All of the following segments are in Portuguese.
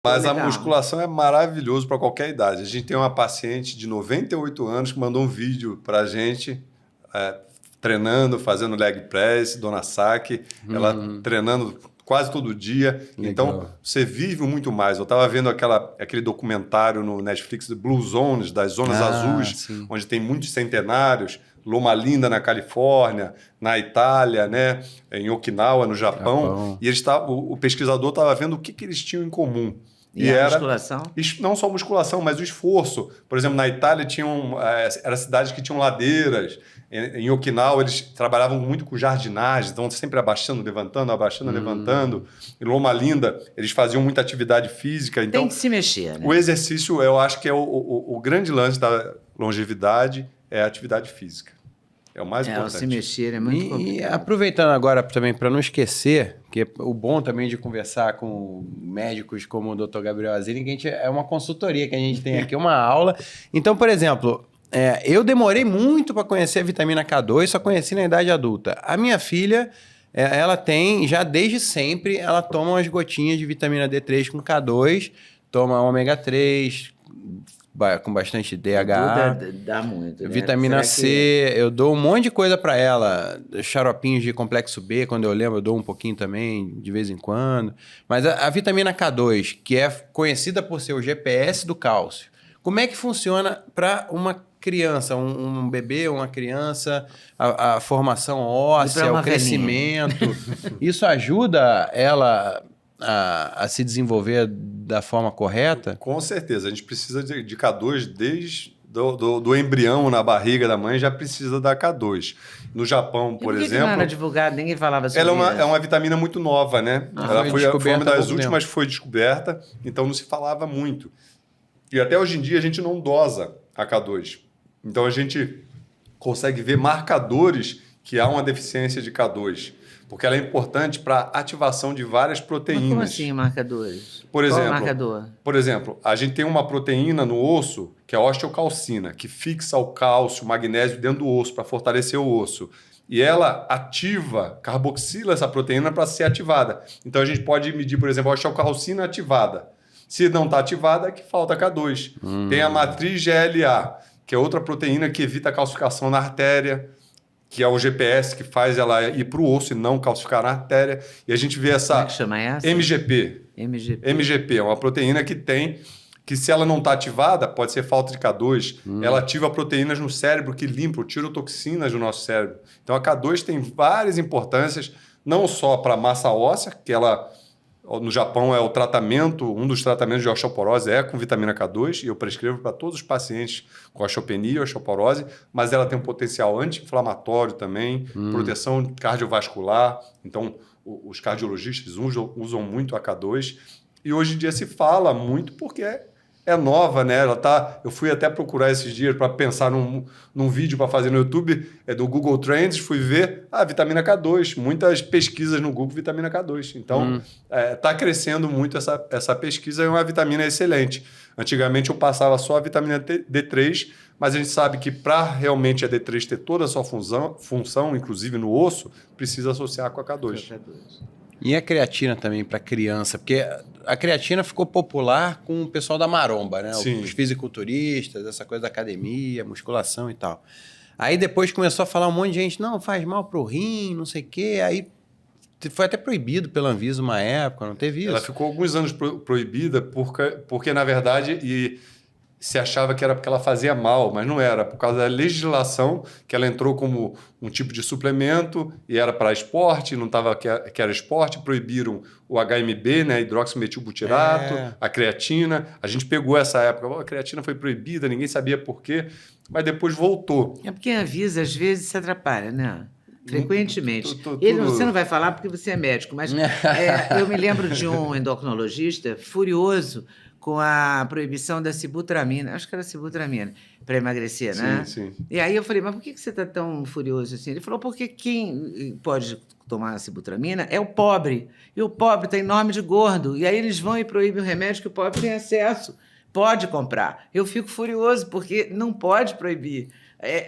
Mas a legal. musculação é maravilhoso para qualquer idade. A gente tem uma paciente de 98 anos que mandou um vídeo para a gente treinando, fazendo leg press, dona Saki, ela treinando quase todo dia. Legal. Então, você vive muito mais. Eu estava vendo aquele documentário no Netflix de Blue Zones, das zonas azuis, sim. onde tem muitos centenários. Loma Linda, na Califórnia, na Itália, né? Em Okinawa, no Japão. E o pesquisador estava vendo o que eles tinham em comum. E a musculação? Não só musculação, mas o esforço. Por exemplo, na Itália era cidades que tinham ladeiras. Em Okinawa, eles trabalhavam muito com jardinagem, então sempre abaixando, levantando, abaixando, levantando. Em Loma Linda, eles faziam muita atividade física. Então, tem que se mexer, né? O exercício, eu acho que é o grande lance da longevidade, é a atividade física. É o mais importante. Se mexer é muito complicado. E aproveitando agora também, para não esquecer, que o bom também de conversar com médicos como o Dr. Gabriel Azzini, que a gente é uma consultoria que a gente tem aqui, uma aula. Então, por exemplo, eu demorei muito para conhecer a vitamina K2, só conheci na idade adulta. A minha filha, ela tem, já desde sempre, ela toma umas gotinhas de vitamina D3 com K2, toma ômega 3, com bastante DHA, dá muito, né? vitamina C, eu dou um monte de coisa para ela, xaropinhos de complexo B, quando eu lembro, eu dou um pouquinho também, de vez em quando. Mas a vitamina K2, que é conhecida por ser o GPS do cálcio, como é que funciona para uma criança, um bebê, uma criança, a formação óssea, o crescimento? Isso ajuda ela a se desenvolver da forma correta? Com certeza. A gente precisa de K2 desde do embrião na barriga da mãe, já precisa da K2. No Japão, por exemplo... Que não era divulgado, ninguém falava sobre ela isso. é uma vitamina muito nova, né? Ela foi uma das últimas que foi descoberta, então não se falava muito. E até hoje em dia a gente não dosa a K2. Então a gente consegue ver marcadores que há uma deficiência de K2. Porque ela é importante para a ativação de várias proteínas. Mas como assim, marcadores? Por exemplo, qual marcador? Por exemplo, a gente tem uma proteína no osso, que é a osteocalcina, que fixa o cálcio, o magnésio dentro do osso, para fortalecer o osso. E ela ativa, carboxila essa proteína para ser ativada. Então a gente pode medir, por exemplo, a osteocalcina ativada. Se não está ativada, é que falta K2. Tem a matriz GLA, que é outra proteína que evita a calcificação na artéria, que é o GPS que faz ela ir para o osso e não calcificar na artéria. E a gente vê essa... Como é que chama essa? MGP. MGP é uma proteína que se ela não está ativada, pode ser falta de K2, ela ativa proteínas no cérebro que limpam, tiram toxinas do nosso cérebro. Então a K2 tem várias importâncias, não só para a massa óssea, que ela... No Japão, é o tratamento, um dos tratamentos de osteoporose é com vitamina K2, e eu prescrevo para todos os pacientes com osteopenia e osteoporose, mas ela tem um potencial anti-inflamatório também, proteção cardiovascular. Então, os cardiologistas usam muito a K2. E hoje em dia se fala muito porque é nova, né? Eu fui até procurar esses dias para pensar num vídeo para fazer no YouTube, do Google Trends, fui ver a vitamina K2, muitas pesquisas no Google vitamina K2. Então, está crescendo muito essa pesquisa, é uma vitamina excelente. Antigamente eu passava só a vitamina D3, mas a gente sabe que para realmente a D3 ter toda a sua função, inclusive no osso, precisa associar com a K2. E a creatina também para criança? Porque a creatina ficou popular com o pessoal da maromba, né? Sim. Os fisiculturistas, essa coisa da academia, musculação e tal. Aí depois começou a falar um monte de gente, não, faz mal pro rim, não sei o quê. Aí foi até proibido pela Anvisa uma época, não teve isso? Ela ficou alguns anos proibida porque na verdade... se achava que era porque ela fazia mal, mas não era. Por causa da legislação, que ela entrou como um tipo de suplemento e era para esporte, não estava que era esporte, proibiram o HMB, né, hidroximetilbutirato, a creatina. A gente pegou essa época, a creatina foi proibida, ninguém sabia por quê, mas depois voltou. É porque a Anvisa, às vezes, se atrapalha, né? Frequentemente. Você não vai falar porque você é médico, mas eu me lembro de um endocrinologista furioso com a proibição da sibutramina, acho que era sibutramina, para emagrecer, né? Sim. E aí eu falei, mas por que você está tão furioso assim? Ele falou, porque quem pode tomar a sibutramina é o pobre, e o pobre está enorme de gordo, e aí eles vão e proíbem o remédio que o pobre tem acesso, pode comprar. Eu fico furioso, porque não pode proibir.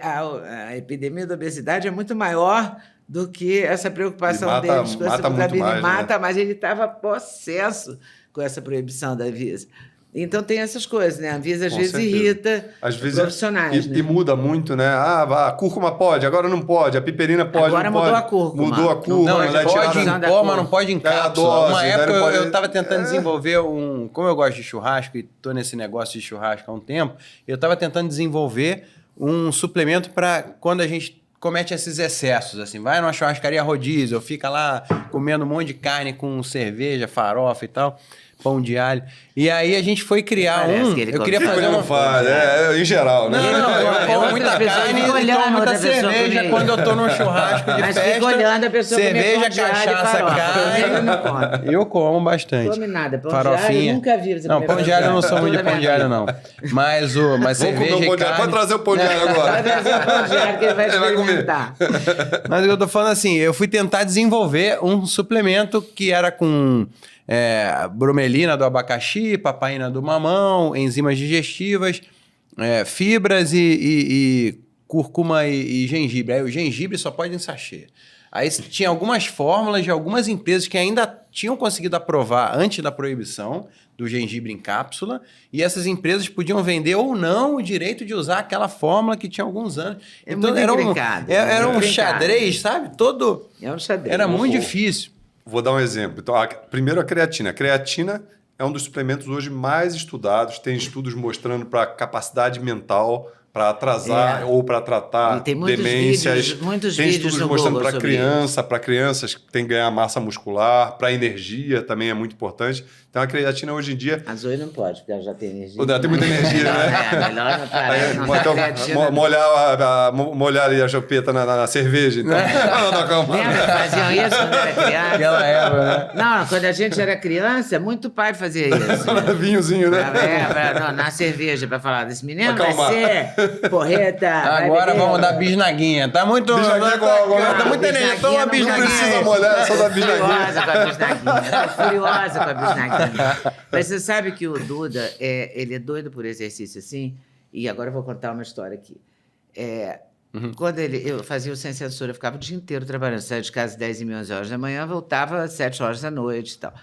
A epidemia da obesidade é muito maior do que essa preocupação deles com a sibutramina. Mata mais, ele estava possesso com essa proibição da Anvisa. Então tem essas coisas, né? A Anvisa às Com vezes certeza. irrita Às vezes profissionais. e muda muito, né? A cúrcuma pode, agora não pode. A piperina pode, Agora não mudou pode. a cúrcuma. Mudou a cúrcuma. Não, ela é pode tirada- em pó, mas não pode em cápsula. dose, Uma né? época Não pode- eu estava tentando desenvolver um... Como eu gosto de churrasco e tô nesse negócio de churrasco há um tempo, eu estava tentando desenvolver um suplemento para quando a gente comete esses excessos, assim, vai numa churrascaria rodízio, fica lá comendo um monte de carne com cerveja, farofa e tal, pão de alho. E aí a gente foi criar Parece que ele eu queria come. fazer Ele não uma... faz, em geral, né? Eu como muita Outras pessoas carne ficam e olhando tomo muita outra pessoa cerveja comer. quando eu tô num churrasco de Mas festa. fica olhando a pessoa comer cerveja, pão de alho e cachaça, farofa. carne. Ele não come. Eu como bastante. Come nada. Pão de Farofinha. alho, eu nunca vi você Não, comer pão de alho eu não sou muito de Toda pão de minha alho, vida. não. Mas Vamos cerveja comer um pão e de alho. carne... Pode trazer o pão de alho agora. Vai trazer o pão de alho que ele vai Ele vai comer. experimentar. Mas eu tô falando assim, eu fui tentar desenvolver um suplemento que era com bromelina do abacaxi, papaina do mamão, enzimas digestivas, fibras e cúrcuma e gengibre. Aí o gengibre só pode em sachê. Aí tinha algumas fórmulas de algumas empresas que ainda tinham conseguido aprovar antes da proibição do gengibre em cápsula, e essas empresas podiam vender ou não o direito de usar aquela fórmula que tinha alguns anos. É então muito era intrincado, era um muito xadrez, sabe? Todo... É um xadrez. Era muito difícil. Vou dar um exemplo. Então, primeiro a creatina. A creatina é um dos suplementos hoje mais estudados. Tem estudos mostrando para capacidade mental, para atrasar ou para tratar E tem muitos demências. vídeos- muitos tem vídeos estudos no mostrando Google para sobre criança, para crianças que têm que ganhar massa muscular, para energia também é muito importante. Então a creatina hoje em dia A Zoe não pode, porque ela já tem energia. Ela tem muita energia, né? Melhor não parar. Não então, dar creatina. molhar ali a chupeta na cerveja. Então. Lembra que faziam isso quando era criança? Aquela época, né? Não, quando a gente era criança, muito pai fazia isso. Né? Vinhozinho, né? Na cerveja, pra falar desse menino Pra acalmar. vai ser porreta. vai Agora beber. vamos dar bisnaguinha. Tá muito... Bisnaguinha tá muito energia. Toma uma não bisnaguinha. precisa molhar, só da Furiosa com a bisnaguinha. Furiosa com a bisnaguinha. Mas você sabe que o Duda, ele é doido por exercício assim, e agora eu vou contar uma história aqui. Quando eu fazia o Sem Censura, eu ficava o dia inteiro trabalhando, saía de casa às 10 e 11 horas da manhã, voltava às 7 horas da noite e tal.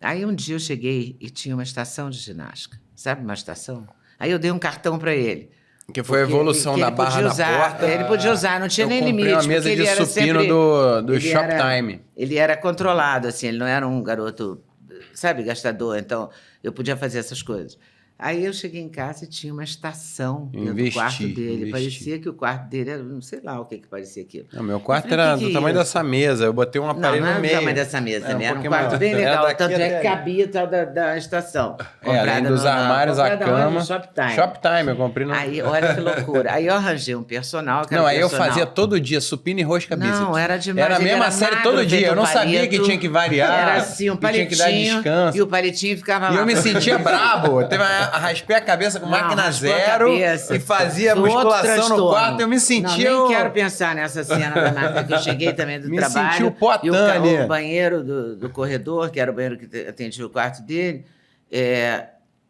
Aí um dia eu cheguei e tinha uma estação de ginástica. Sabe uma estação? Aí eu dei um cartão para ele. Que foi a Porque evolução ele da podia barra usar, na porta. Ele podia usar, não tinha Eu nem comprei limite. uma mesa porque ele de era supino sempre- do ele Shoptime. Ele era controlado, assim, ele não era um garoto, sabe, gastador. Então, eu podia fazer essas coisas. Aí eu cheguei em casa e tinha uma estação dentro do quarto dele. Parecia que o quarto dele era, não sei lá o que parecia aquilo. Não, meu quarto Eu falei, era "Que do é tamanho isso?" dessa mesa. Eu botei um Não, aparelho não no era do meio. tamanho dessa mesa também. Era um pouquinho quarto maior. bem Era legal. daqui Tanto é até que ali. cabia tal da estação. Além Comprada dos armários, a comprada onde? cama. No Shoptime. Shoptime, eu comprei no... Aí, olha que loucura. Aí eu arranjei um personal. que era Não, aí eu personal. fazia todo dia supino e rosca bíceps. Não, era demais. Era a ele mesma era série magro, todo dia. feito Eu não um sabia que palito. tinha que variar. Era assim, um que tinha que dar palitinho. descanso. E o palitinho ficava lá. E eu me sentia brabo. Raspei a cabeça com máquina raspou a zero cabeça. e fazia Foi outro musculação no transtorno. quarto. Eu me sentia... Não, nem quero pensar nessa cena danada, que eu cheguei também do Me trabalho. senti o Poitin e ali. o banheiro do corredor, que era o banheiro que atendia o quarto dele,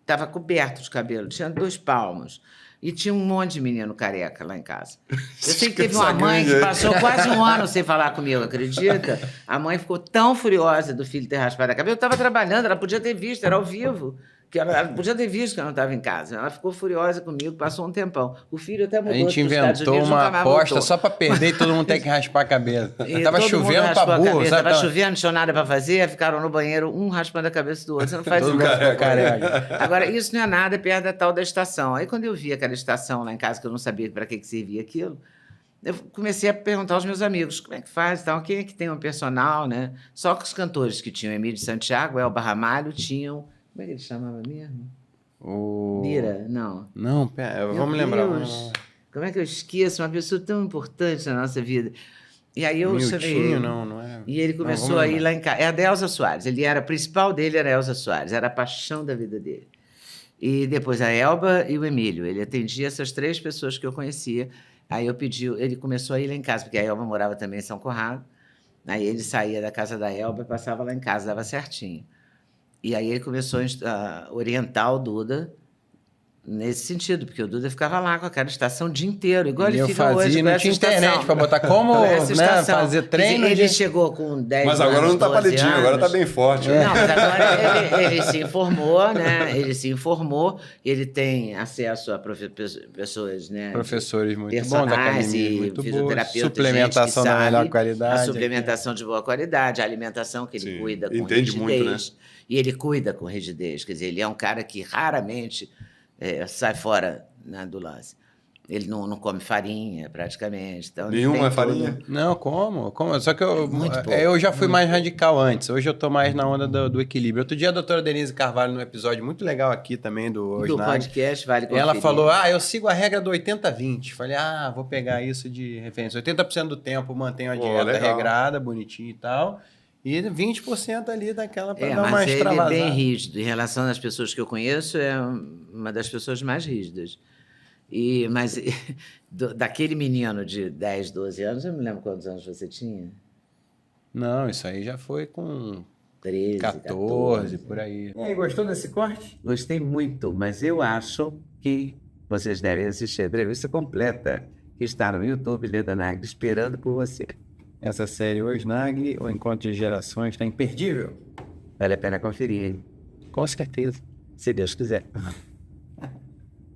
estava coberto de cabelo. Tinha 2 palmos. E tinha um monte de menino careca lá em casa. Eu sei que teve uma mãe que passou quase um ano sem falar comigo, acredita? A mãe ficou tão furiosa do filho ter raspado a cabeça. Eu estava trabalhando, ela podia ter visto, era ao vivo. Que ela podia ter visto que eu não estava em casa. Ela ficou furiosa comigo, passou um tempão. O filho até A mudou gente para os Estados inventou Unidos, uma nunca mais aposta voltou. só pra perder e todo mundo tem que raspar a cabeça. E Tava todo mundo chovendo raspou pra a burro, cabeça, sabe? Tava chovendo, não tinha nada para fazer, ficaram no banheiro, um raspando a cabeça do outro. Você não faz Todo isso. mundo ficou careca. Agora, isso não é nada perto da tal da estação. Aí, quando eu vi aquela estação lá em casa, que eu não sabia para que servia aquilo, eu comecei a perguntar aos meus amigos como é que faz e tal, quem é que tem um personal, né? Só que os cantores que tinham Emílio Santiago, Elba Ramalho, tinham... Como é que ele chamava mesmo? Lira? Não. Não, pera, Meu vamos lembrar. Deus, como é que eu esqueço uma pessoa tão importante na nossa vida? E aí eu chamei Miltinho, ele. não é? E ele Não, começou vamos a ir lembrar. lá em casa. É a Delza Soares. A principal dele era a Elza Soares. Era a paixão da vida dele. E depois a Elba e o Emílio. Ele atendia essas 3 pessoas que eu conhecia. Aí eu pedi... Ele começou a ir lá em casa, porque a Elba morava também em São Conrado. Aí ele saía da casa da Elba e passava lá em casa, dava certinho. E aí ele começou a orientar o Duda nesse sentido, porque o Duda ficava lá com aquela estação o dia inteiro, igual ele eu fica hoje fazia, com não essa tinha estação. internet pra botar como, Com essa né, estação. fazer treino. Ele chegou com 10 Mas anos, agora não tá 12 palitinho, agora tá anos. bem forte. Não, mas agora ele se informou, né? Ele se informou, ele tem acesso a pessoas, né? Professores muito bons, personagens academia e muito boa, fisioterapeutas, suplementação gente que da melhor sabe, qualidade. a suplementação de boa qualidade, a alimentação que ele Sim, cuida com entende rigidez. muito, né? E ele cuida com rigidez, quer dizer, ele é um cara que raramente sai fora, né, do lance. Ele não come farinha, praticamente. Então, ele Nenhuma tem farinha? todo- Não, como? Só que Muito pouco, eu já fui mais radical antes. Hoje eu tô mais na onda do equilíbrio. Outro dia a doutora Denise Carvalho, num episódio muito legal aqui também do Do Osnag, podcast, vale conferir. ela falou, eu sigo a regra do 80-20. Falei, vou pegar isso de referência. 80% do tempo mantenho a dieta legal. regrada, bonitinha e tal. E 20% ali daquela para dar uma mas ele é extravasada. bem rígido. Em relação às pessoas que eu conheço, é uma das pessoas mais rígidas. Mas daquele menino de 10, 12 anos, eu não me lembro quantos anos você tinha. Não, isso aí já foi com 13, 14, por aí. E aí, gostou desse corte? Gostei muito, mas eu acho que vocês devem assistir a entrevista completa, que está no YouTube, Leda Nagli, esperando por você. Essa série Osnag, o Encontro de Gerações, está imperdível. Vale a pena conferir, hein? Com certeza. Se Deus quiser.